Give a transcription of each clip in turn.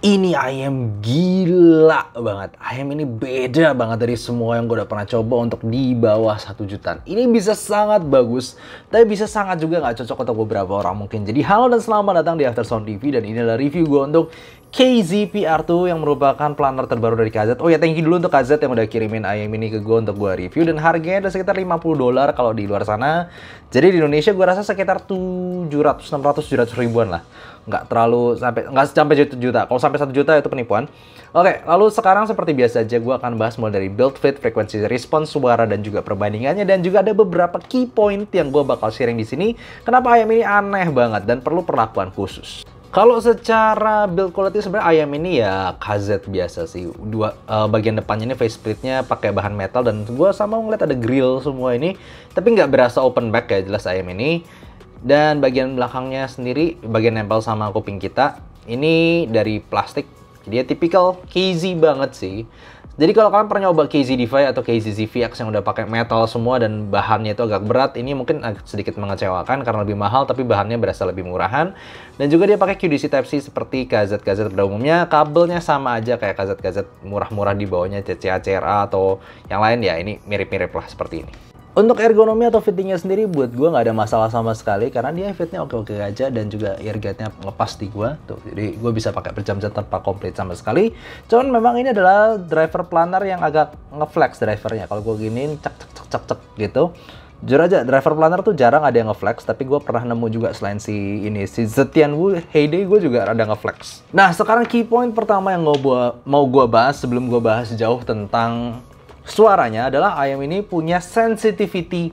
Ini ayam gila banget. Ayam ini beda banget dari semua yang gue udah pernah coba untuk di bawah 1 jutaan. Ini bisa sangat bagus, tapi bisa sangat juga nggak cocok untuk beberapa orang mungkin. Jadi halo dan selamat datang di Aftersound TV, dan ini adalah review gue untuk KZPR2 yang merupakan planner terbaru dari KZ. Oh ya, thank you dulu untuk KZ yang udah kirimin ayam ini ke gue untuk gue review, dan harganya ada sekitar $50 kalau di luar sana. Jadi di Indonesia gue rasa sekitar 700, 600, 700 ribuan lah. Nggak sampai juta. Kalau sampai 1 juta itu penipuan. Oke, lalu sekarang seperti biasa aja gue akan bahas mulai dari build fit, frekuensi respons suara, dan juga perbandingannya, dan juga ada beberapa key point yang gue bakal sharing di sini. Kenapa ayam ini aneh banget dan perlu perlakuan khusus. Kalau secara build quality sebenarnya ayam ini ya KZ biasa sih. Bagian depannya ini faceplate-nya pakai bahan metal, dan gue sama ngeliat ada grill semua ini, tapi nggak berasa open back ya, jelas ayam ini. Dan bagian belakangnya sendiri, bagian nempel sama kuping kita, ini dari plastik. Dia tipikal KZ banget sih. Jadi kalau kalian pernah nyoba KZ Defy atau KZ ZVX yang udah pakai metal semua dan bahannya itu agak berat, ini mungkin agak sedikit mengecewakan karena lebih mahal tapi bahannya berasa lebih murahan. Dan juga dia pakai QDC Type-C seperti KZ-KZ pada umumnya. Kabelnya sama aja kayak KZ-KZ murah-murah di bawahnya, CCA, CRA atau yang lain ya, ini mirip-mirip lah seperti ini. Untuk ergonomi atau fittingnya sendiri buat gue nggak ada masalah sama sekali, karena dia fitnya oke-oke aja, dan juga ear guide-nya ngepas di gue tuh, jadi gue bisa pakai berjam-jam tanpa komplit sama sekali. Cuman memang ini adalah driver planner yang agak ngeflex drivernya. Kalau gue giniin cek gitu, jujur aja driver planner tuh jarang ada yang ngeflex, tapi gue pernah nemu juga selain si Zetianwu Heyday, gue juga ada ngeflex. Nah, sekarang key point pertama yang mau gue bahas sebelum gue bahas jauh tentang suaranya adalah ayam ini punya sensitivity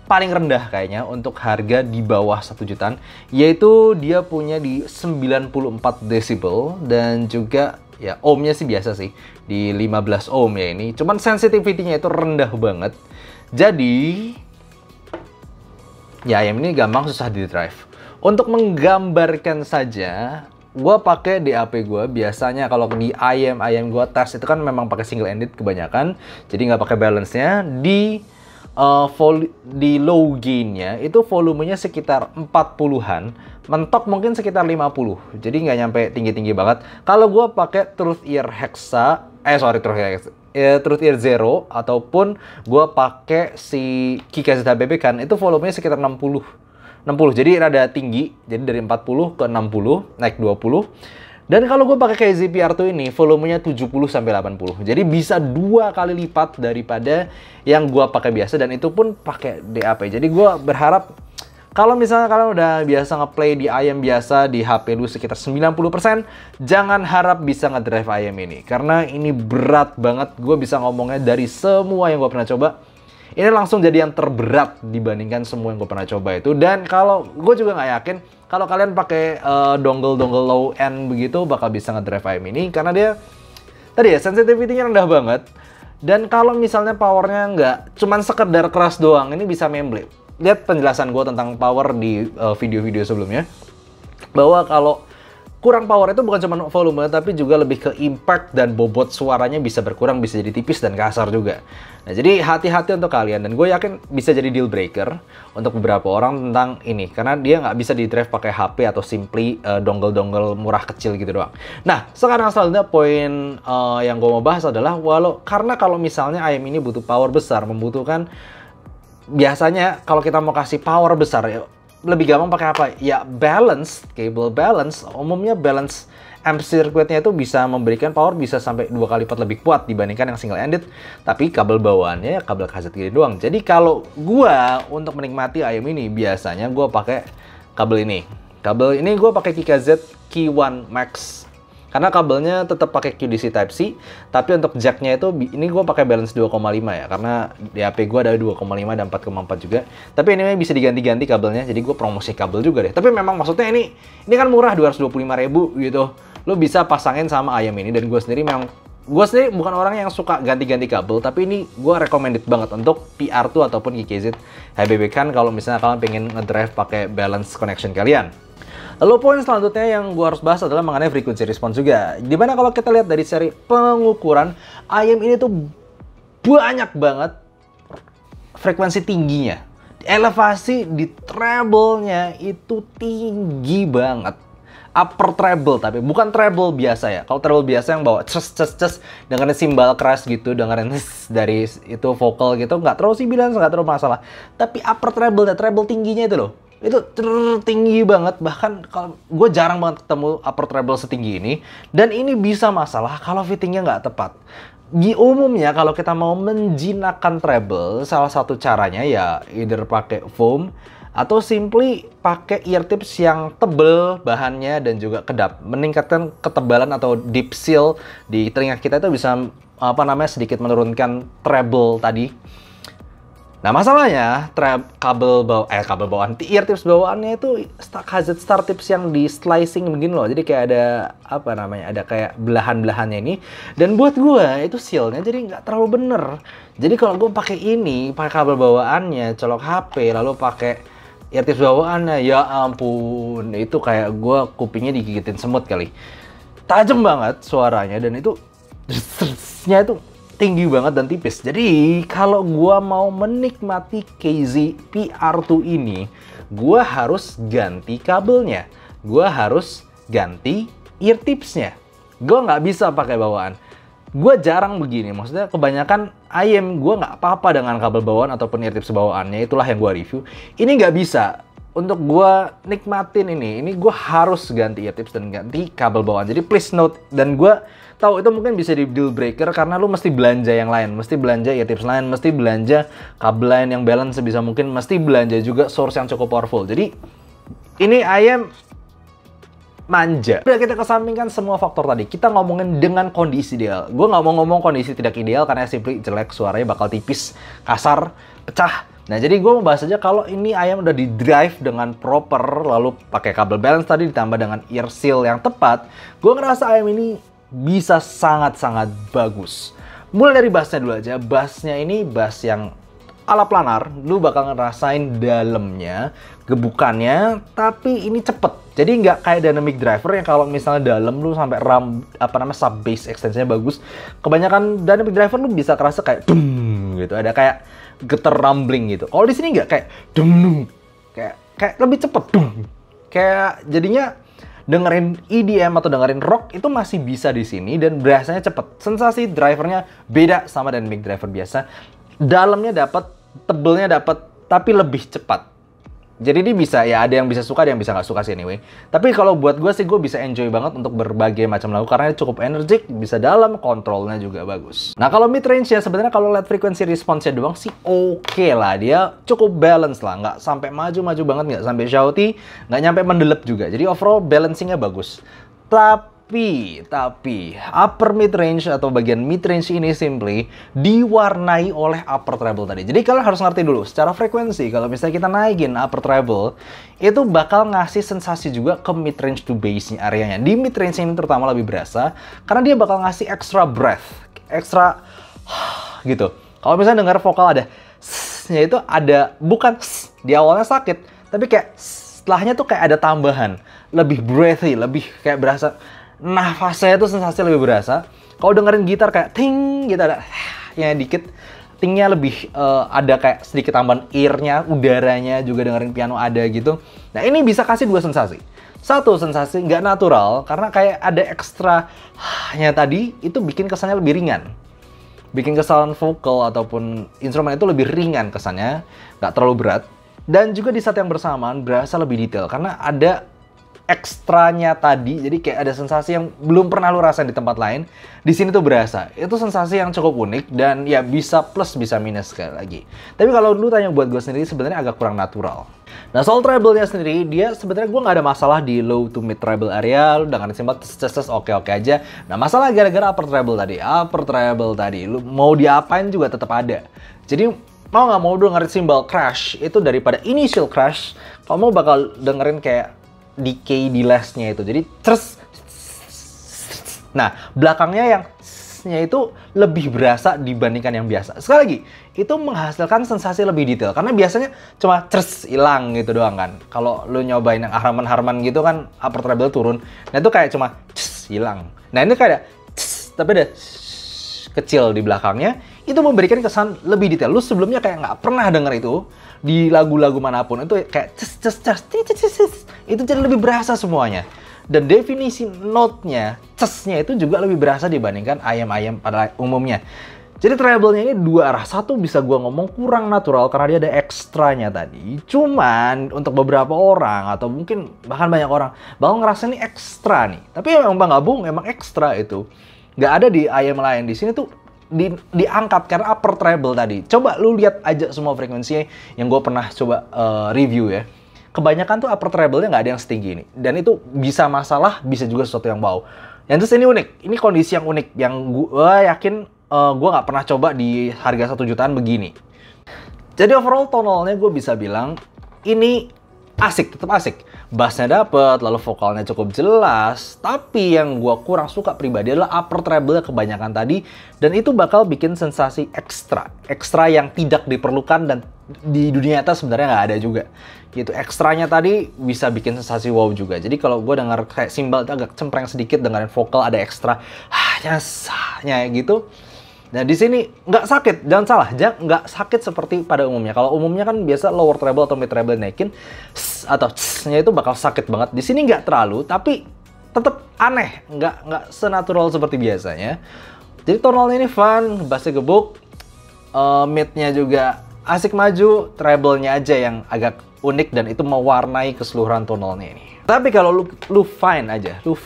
paling rendah kayaknya untuk harga di bawah 1 jutaan, yaitu dia punya di 94 decibel, dan juga ya ohmnya sih biasa sih di 15 ohm ya ini, cuman sensitivity-nya itu rendah banget. Jadi ya ayam ini gampang susah di drive. Untuk menggambarkan saja, gue pakai DAP gue biasanya kalau di ayam gue tes itu kan memang pakai single ended kebanyakan, jadi nggak pakai balance-nya. Di low gain-nya itu volumenya sekitar 40-an, mentok mungkin sekitar 50, jadi nggak nyampe tinggi-tinggi banget. Kalau gue pakai Truth Ear Zero ataupun gue pakai si KKZ HBB kan, itu volumenya sekitar 60, jadi rada tinggi, jadi dari 40 ke 60 naik 20. Dan kalau gue pakai KZPR2 ini volumenya 70 sampai 80, jadi bisa 2 kali lipat daripada yang gue pakai biasa, dan itu pun pakai DAP. Jadi gue berharap kalau misalnya kalian udah biasa ngeplay di ayam biasa di HP lu sekitar 90%, jangan harap bisa ngedrive ayam ini, karena ini berat banget. Gue bisa ngomongnya dari semua yang gue pernah coba, ini langsung jadi yang terberat dibandingkan semua yang gue pernah coba itu. Dan kalau gue juga nggak yakin kalau kalian pakai dongle low end begitu bakal bisa ngedrive ayam ini, karena dia tadi ya sensitivity-nya rendah banget. Dan kalau misalnya powernya nggak cuman sekedar keras doang, ini bisa memble. Lihat penjelasan gue tentang power di video-video sebelumnya, bahwa kalau kurang power itu bukan cuma volume, tapi juga lebih ke impact, dan bobot suaranya bisa berkurang, bisa jadi tipis dan kasar juga. Nah, jadi hati-hati untuk kalian, dan gue yakin bisa jadi deal breaker untuk beberapa orang tentang ini, karena dia nggak bisa di drive pakai HP atau simply dongle-dongle murah kecil gitu doang. Nah, sekarang selanjutnya poin yang gue mau bahas adalah karena kalau misalnya ayam ini butuh power besar, membutuhkan biasanya kalau kita mau kasih power besar ya, lebih gampang pakai apa? Ya balance, cable balance. Umumnya balance amp circuitnya itu bisa memberikan power bisa sampai 2 kali lipat lebih kuat dibandingkan yang single ended. Tapi kabel bawaannya ya kabel KZ gini doang. Jadi kalau gua untuk menikmati ayam ini biasanya gua pakai kabel ini. Kabel ini gua pakai KKZ Key1 Max. Karena kabelnya tetap pakai QDC Type-C, tapi untuk jacknya itu ini gue pakai balance 2,5 ya, karena di HP gue ada 2,5 dan 4,4 juga. Tapi ini bisa diganti-ganti kabelnya, jadi gue promosi kabel juga deh. Tapi memang maksudnya ini kan murah, 225.000 gitu. Lo bisa pasangin sama ayam ini, dan gue sendiri bukan orang yang suka ganti-ganti kabel, tapi ini gue recommended banget untuk PR2 ataupun KKZ HBB kan kalau misalnya kalian pengen ngedrive pakai balance connection kalian. Lalu poin selanjutnya yang gue harus bahas adalah mengenai frekuensi respons juga. Dimana kalau kita lihat dari seri pengukuran, ayam ini tuh banyak banget frekuensi tingginya. Elevasi di treble-nya itu tinggi banget. upper treble, tapi bukan treble biasa ya. Kalau treble biasa yang bawa ces, dengerin simbal keras gitu, dengerin dari itu vokal gitu, nggak terlalu sibilan, nggak terlalu masalah. Tapi upper treble, treble tingginya itu loh, itu tinggi banget. Bahkan kalau gue jarang banget ketemu upper treble setinggi ini, dan ini bisa masalah kalau fittingnya nggak tepat. Di umumnya kalau kita mau menjinakkan treble, salah satu caranya ya either pakai foam atau simply pakai ear tips yang tebel bahannya dan juga kedap. Meningkatkan ketebalan atau deep seal di telinga kita itu bisa sedikit menurunkan treble tadi. Nah masalahnya kabel bawaan ear tips bawaannya itu KZ Star Tips yang di slicing begini loh. Jadi kayak ada ada kayak belahan-belahannya ini. Dan buat gue itu sealnya jadi nggak terlalu bener. Jadi kalau gue pakai kabel bawaannya, colok HP, lalu pakai ear tips bawaannya, ya ampun, itu kayak gue kupingnya digigitin semut kali. Tajam banget suaranya dan itu itu tinggi banget dan tipis. Jadi kalau gua mau menikmati KZ PR2 ini, gua harus ganti kabelnya, gua harus ganti ear tipsnya. Gua nggak bisa pakai bawaan. Gua jarang begini, maksudnya kebanyakan gua nggak apa-apa dengan kabel bawaan ataupun ear tips bawaannya. Itulah yang gua review. Ini nggak bisa. Untuk gua nikmatin ini gua harus ganti ear tips dan ganti kabel bawaan. Jadi please note, dan gua tahu itu mungkin bisa di deal breaker karena lu mesti belanja yang lain, mesti belanja ear tips lain, mesti belanja kabel lain yang balance sebisa mungkin, mesti belanja juga source yang cukup powerful. Jadi ini manja. Udah kita kesampingkan semua faktor tadi, kita ngomongin dengan kondisi ideal. Gue nggak mau ngomong kondisi tidak ideal karena simply jelek, suaranya bakal tipis, kasar, pecah. Nah jadi gue mau bahas aja kalau ini ayam udah di drive dengan proper, lalu pakai kabel balance tadi ditambah dengan ear seal yang tepat, gue ngerasa ayam ini bisa sangat-sangat bagus. Mulai dari bassnya dulu aja. Bassnya ini bass yang ala planar, lu bakal ngerasain dalamnya, gebukannya, tapi ini cepet. Jadi nggak kayak dynamic driver yang kalau misalnya dalam lu sampai sub bass extensionnya bagus. Kebanyakan dynamic driver lu bisa kerasa kayak dum gitu, ada kayak getar rumbling gitu. Kalau di sini nggak, kayak dum, kayak lebih cepet dum. Kayak jadinya dengerin EDM atau dengerin rock itu masih bisa di sini dan berasanya cepet. Sensasi drivernya beda sama dynamic driver biasa. Dalamnya dapat, tebelnya dapat, tapi lebih cepat. Jadi ini bisa, ya ada yang bisa suka, ada yang bisa nggak suka sih anyway. Tapi kalau buat gue sih, gue bisa enjoy banget untuk berbagai macam lagu karena cukup energik, bisa dalam, kontrolnya juga bagus. Nah kalau mid range ya sebenarnya kalau lihat frequency response-nya doang sih oke lah. Dia cukup balance lah, nggak sampai maju-maju banget, nggak sampai shouty, nggak nyampe mendelep juga. Jadi overall balancing-nya bagus. Tapi upper mid range atau bagian mid range ini simply diwarnai oleh upper treble tadi. Jadi kalian harus ngerti dulu secara frekuensi kalau misalnya kita naikin upper treble itu bakal ngasih sensasi juga ke mid range to bass-nya areanya. Di mid range ini terutama lebih berasa karena dia bakal ngasih extra breath, extra gitu. Kalau misalnya dengar vokal ada s-nya itu ada bukan s, di awalnya sakit, tapi kayak setelahnya tuh kayak ada tambahan, lebih breathy, lebih kayak berasa nafasnya itu sensasi lebih berasa. Kalau dengerin gitar kayak ting gitu ada yang dikit, tingnya lebih ada kayak sedikit tambahan ear-nya, udaranya juga dengerin piano ada gitu. Nah ini bisa kasih dua sensasi. Satu, sensasi nggak natural karena kayak ada ekstra-nya tadi itu bikin kesannya lebih ringan. Bikin kesan vokal ataupun instrumen itu lebih ringan kesannya, nggak terlalu berat. Dan juga di saat yang bersamaan berasa lebih detail karena ada ekstranya tadi, jadi kayak ada sensasi yang belum pernah lu rasain di tempat lain. Di sini tuh berasa. Itu sensasi yang cukup unik dan ya bisa plus bisa minus sekali lagi. Tapi kalau lu tanya buat gue sendiri sebenarnya agak kurang natural. Nah soal treble-nya sendiri, dia sebenarnya gue nggak ada masalah di low to mid treble area. Lu dengan simbol oke-oke aja. Nah masalah gara-gara upper treble tadi, lu mau diapain juga tetap ada. Jadi mau nggak mau dengerin simbol crash itu daripada initial crash, kamu bakal dengerin kayak decay di last-nya itu. Jadi terus, nah belakangnya yang nya itu lebih berasa dibandingkan yang biasa. Sekali lagi, itu menghasilkan sensasi lebih detail karena biasanya cuma terus hilang gitu doang kan. Kalau lu nyobain yang harman gitu kan upper treble turun, nah itu kayak cuma hilang. Nah ini kayak tapi ada kecil di belakangnya, itu memberikan kesan lebih detail. Lu sebelumnya kayak nggak pernah denger itu di lagu-lagu manapun, itu kayak itu jadi lebih berasa semuanya. Dan definisi note-nya, ces-nya itu juga lebih berasa dibandingkan IM pada umumnya. Jadi treble-nya ini dua arah. Satu bisa gua ngomong kurang natural karena dia ada ekstranya tadi. Cuman untuk beberapa orang atau mungkin bahkan banyak orang bakal ngerasa ini ekstra nih. Tapi emang Bang Gabung emang ekstra itu. Nggak ada di IM lain. Di sini tuh diangkat karena upper treble tadi. Coba lu lihat aja semua frekuensinya yang gue pernah coba review ya. Kebanyakan tuh upper treble-nya nggak ada yang setinggi ini. Dan itu bisa masalah, bisa juga sesuatu yang wow. Yang terus ini unik. Ini kondisi yang unik. Yang gue yakin gue nggak pernah coba di harga 1 jutaan begini. Jadi overall tonalnya gue bisa bilang ini asik, tetap asik. Bassnya dapet, lalu vokalnya cukup jelas. Tapi yang gue kurang suka pribadi adalah upper treble kebanyakan tadi. Dan itu bakal bikin sensasi ekstra. Ekstra yang tidak diperlukan dan di dunia nyata sebenarnya nggak ada juga. Gitu, ekstranya tadi bisa bikin sensasi wow juga. Jadi kalau gue denger kayak simbal itu agak cempreng sedikit, dengerin vokal ada ekstra. Nyasanya gitu. Nah di sini nggak sakit, jangan salah, nggak sakit seperti pada umumnya. Kalau umumnya kan biasa lower treble atau mid treble naikin atau nya itu bakal sakit banget. Di sini nggak terlalu, tapi tetap aneh, nggak senatural seperti biasanya. Jadi tonalnya ini fun, bassnya gebuk, midnya juga asik maju, treble-nya aja yang agak unik dan itu mewarnai keseluruhan tonalnya ini. Tapi kalau lu fine aja, lu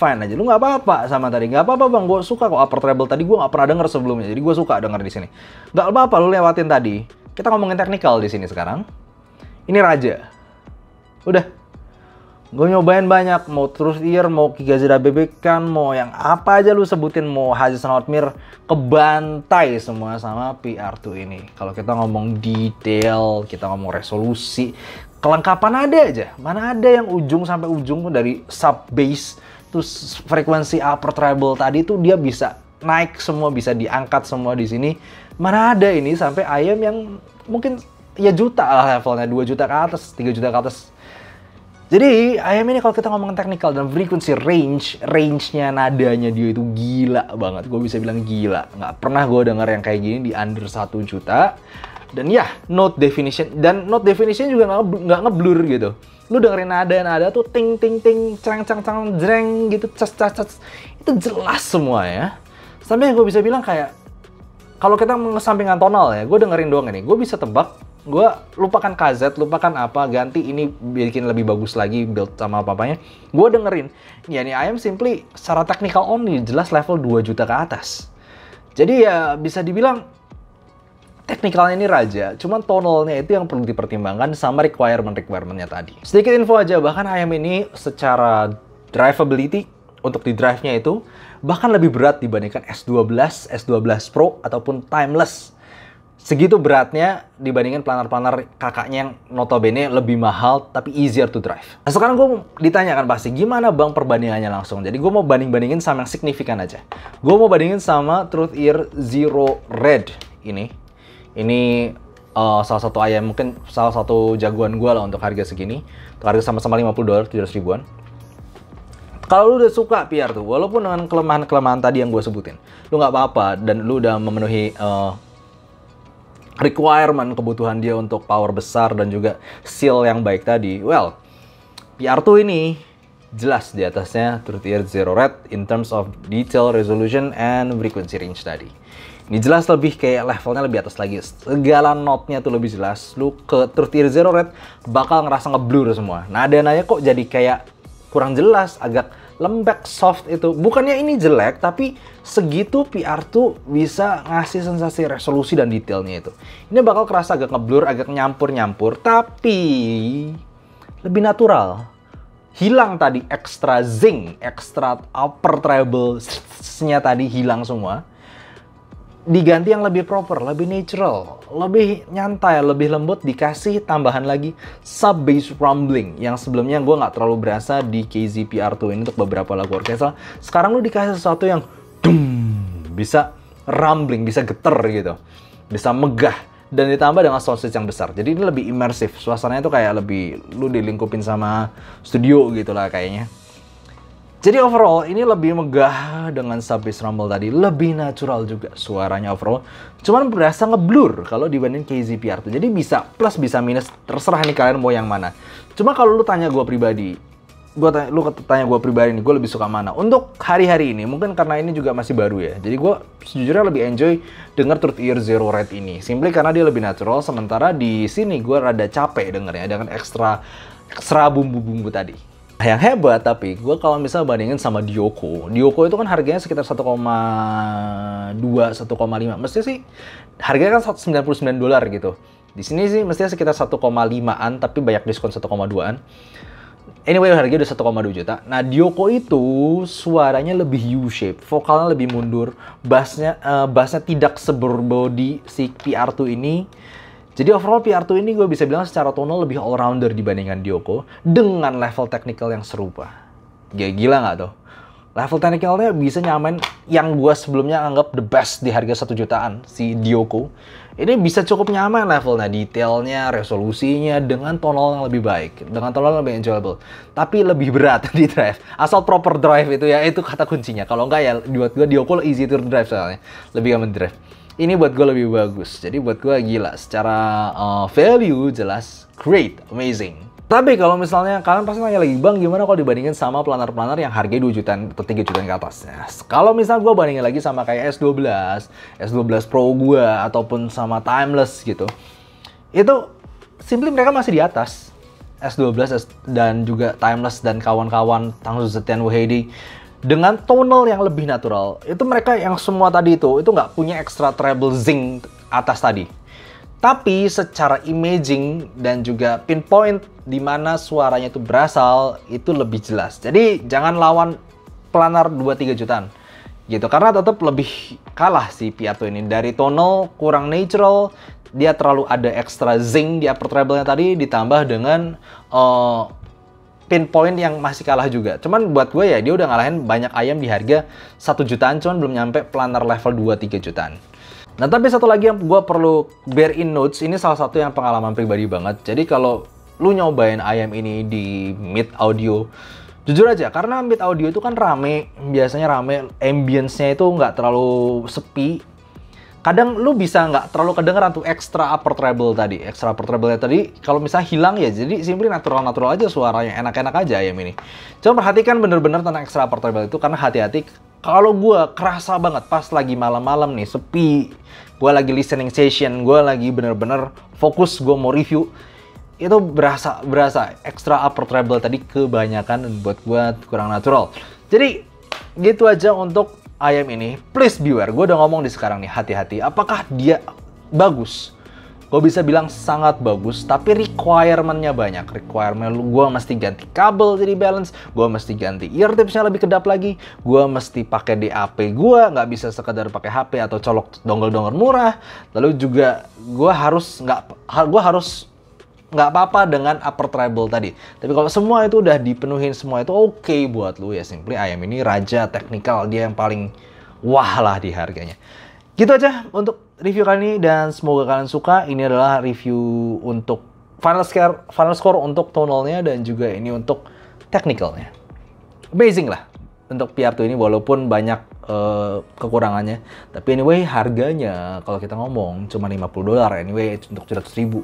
nggak apa-apa sama tadi, nggak apa-apa Bang, gue suka kok upper treble tadi, gue nggak pernah denger sebelumnya, jadi gue suka denger di sini. Nggak apa-apa, lu lewatin tadi. Kita ngomongin technical di sini sekarang. Ini raja, udah, gue nyobain banyak, mau Truth Ear, mau KZABB kan, mau yang apa aja lu sebutin, mau Hudson Outmere, kebantai semua sama PR2 ini. Kalau kita ngomong detail, kita ngomong resolusi, kelengkapan ada aja. Mana ada yang ujung sampai ujung dari sub bass terus frekuensi upper treble tadi tuh dia bisa naik semua, bisa diangkat semua di sini. Mana ada ini sampai IM yang mungkin ya juta lah levelnya, 2 juta ke atas, 3 juta ke atas. Jadi IM ini kalau kita ngomongin technical dan frequency range-nya nadanya dia itu gila banget. Gue bisa bilang gila. Nggak pernah gue denger yang kayak gini di under 1 juta. Dan ya, note definition juga nggak ngeblur gitu. Lu dengerin nada tuh ting ting ting, cereng cereng cereng jreng gitu, cas cas cas. Itu jelas semua ya. Sampai gue bisa bilang kayak kalau kita mengesampingkan tonal ya, gue dengerin doang ini, gue bisa tebak, gue lupakan KZ, lupakan apa, ganti ini bikin lebih bagus lagi build sama apa-apanya. Gue dengerin, ya ini I am simply secara technical only jelas level 2 juta ke atas. Jadi ya bisa dibilang teknikalnya ini raja, cuman tonalnya itu yang perlu dipertimbangkan sama requirement-nya tadi. Sedikit info aja, bahkan IM ini secara drivability untuk di drive-nya itu bahkan lebih berat dibandingkan S12, S12 Pro ataupun Timeless. Segitu beratnya dibandingkan planar-planar kakaknya yang notabene lebih mahal tapi easier to drive. Nah sekarang gue ditanyakan pasti gimana Bang perbandingannya langsung. Jadi gue mau banding-bandingin sama yang signifikan aja. Gue mau bandingin sama Truth Ear Zero Red ini. Ini salah satu IM, mungkin salah satu jagoan gue lah untuk harga segini. Untuk harga sama-sama $50, 700 ribuan. Kalau lu udah suka PR tuh, walaupun dengan kelemahan-kelemahan tadi yang gue sebutin, lu nggak apa-apa dan lu udah memenuhi requirement kebutuhan dia untuk power besar dan juga seal yang baik tadi, well, PR2 ini jelas di atasnya Truth Ear Zero Red in terms of detail, resolution, and frequency range tadi. Ini jelas lebih kayak levelnya lebih atas lagi. Segala note-nya tuh lebih jelas. Lu ke Truth Ear Zero Red bakal ngerasa ngeblur semua. Nada-nadanya kok jadi kayak kurang jelas, agak lembek, soft itu. Bukannya ini jelek, tapi segitu PR2 bisa ngasih sensasi resolusi dan detailnya itu. Ini bakal kerasa agak ngeblur, agak nyampur-nyampur, tapi lebih natural. Hilang tadi extra zing, extra upper treble-nya tadi hilang semua. Diganti yang lebih proper, lebih natural, lebih nyantai, lebih lembut, dikasih tambahan lagi sub bass rumbling yang sebelumnya gue nggak terlalu berasa di KZ PR2 ini untuk beberapa lagu orkestra. Sekarang lu dikasih sesuatu yang bisa rumbling, bisa geter gitu, bisa megah dan ditambah dengan soundstage yang besar. Jadi ini lebih imersif, suasananya tuh kayak lebih lu dilingkupin sama studio gitu lah kayaknya. Jadi overall ini lebih megah dengan sub bass rumble tadi, lebih natural juga suaranya overall. Cuman berasa ngeblur kalau dibanding KZ PR2. Jadi bisa plus bisa minus, terserah nih kalian mau yang mana. Cuma kalau lu tanya gue pribadi, lu tanya gue pribadi nih, gue lebih suka mana? Untuk hari-hari ini, mungkin karena ini juga masih baru ya. Jadi gue sejujurnya lebih enjoy denger Truth Ear Zero Red ini. Simply karena dia lebih natural, sementara di sini gue rada capek dengernya dengan ekstra bumbu-bumbu tadi. Yang hebat tapi, gue kalau misalnya bandingin sama Dioko itu kan harganya sekitar 1,2, 1,5. Mestinya sih, harganya kan $99 gitu. Di sini sih mestinya sekitar 1,5-an, tapi banyak diskon 1,2-an. Anyway, harganya udah 1,2 juta. Nah, Dioko itu suaranya lebih U-shape, vokalnya lebih mundur, bassnya tidak seberbody si PR2 ini. Jadi overall PR2 ini gue bisa bilang secara tonal lebih all-rounder dibandingkan Dioko dengan level technical yang serupa. Gila nggak tuh? Level technicalnya bisa nyamain yang gue sebelumnya anggap the best di harga 1 jutaan, si Dioko. Ini bisa cukup nyaman levelnya, detailnya, resolusinya, dengan tonal yang lebih baik. Dengan tonal yang lebih enjoyable. Tapi lebih berat di drive. Asal proper drive itu ya, itu kata kuncinya. Kalau enggak ya, buat gue Dioko easy to drive soalnya. Lebih aman drive. Ini buat gue lebih bagus. Jadi buat gue gila. Secara value jelas great, amazing. Tapi kalau misalnya kalian pasti nanya lagi, Bang, gimana kalau dibandingin sama planar-planar yang harganya 2 jutaan atau 3 jutaan ke atasnya? Kalau misalnya gue bandingin lagi sama kayak S12 Pro gue, ataupun sama Timeless gitu, itu simply mereka masih di atas. S12 dan juga Timeless dan kawan-kawan Tangsu Zetian Wahedi dengan tonal yang lebih natural. Itu mereka yang semua tadi itu nggak punya extra treble zing atas tadi. Tapi secara imaging dan juga pinpoint di mana suaranya itu berasal itu lebih jelas. Jadi jangan lawan planar 2-3 jutaan gitu, karena tetap lebih kalah si Piato ini. Dari tonal kurang natural, dia terlalu ada extra zing di upper treble-nya tadi, ditambah dengan pinpoint yang masih kalah juga. Cuman buat gue ya dia udah ngalahin banyak ayam di harga 1 jutaan, cuman belum nyampe planar level 2-3 jutaan. Nah, tapi satu lagi yang gue perlu bear in notes, ini salah satu yang pengalaman pribadi banget. Jadi kalau lu nyobain ayam ini di Meet Audio, jujur aja, karena Meet Audio itu kan rame, biasanya rame, ambience-nya itu nggak terlalu sepi. Kadang lu bisa nggak terlalu kedengeran tuh extra upper treble tadi. Extra upper treble-nya tadi, kalau misalnya hilang ya, jadi simply natural-natural aja suaranya, enak-enak aja ayam ini. Coba perhatikan bener-bener tentang extra upper treble itu, karena hati-hati. Kalau gue kerasa banget pas lagi malam-malam nih, sepi, gue lagi listening session, gue lagi bener-bener fokus, gue mau review, itu berasa extra upper treble tadi kebanyakan dan buat gue kurang natural. Jadi gitu aja untuk ayam ini. Please beware, gue udah ngomong di sekarang nih, hati-hati. Apakah dia bagus? Gue bisa bilang sangat bagus, tapi requirement-nya banyak. Requirement gue mesti ganti kabel jadi balance, gue mesti ganti ear tips-nya lebih kedap lagi, gue mesti pakai DAP, gue nggak bisa sekedar pakai HP atau colok dongle-dongle murah. Lalu juga gue harus nggak apa-apa dengan upper treble tadi. Tapi kalau semua itu udah dipenuhin, semua itu oke buat lu ya, simply ayam ini raja technical, dia yang paling wah lah di harganya. Gitu aja untuk review kali ini, dan semoga kalian suka. Ini adalah review untuk final score untuk tonalnya dan juga ini untuk technicalnya. Amazing lah untuk PR2 ini, walaupun banyak kekurangannya. Tapi anyway, harganya kalau kita ngomong cuma $50 anyway untuk 100.000.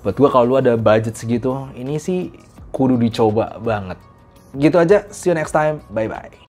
Buat gua kalau lu ada budget segitu, ini sih kudu dicoba banget. Gitu aja, see you next time, bye-bye.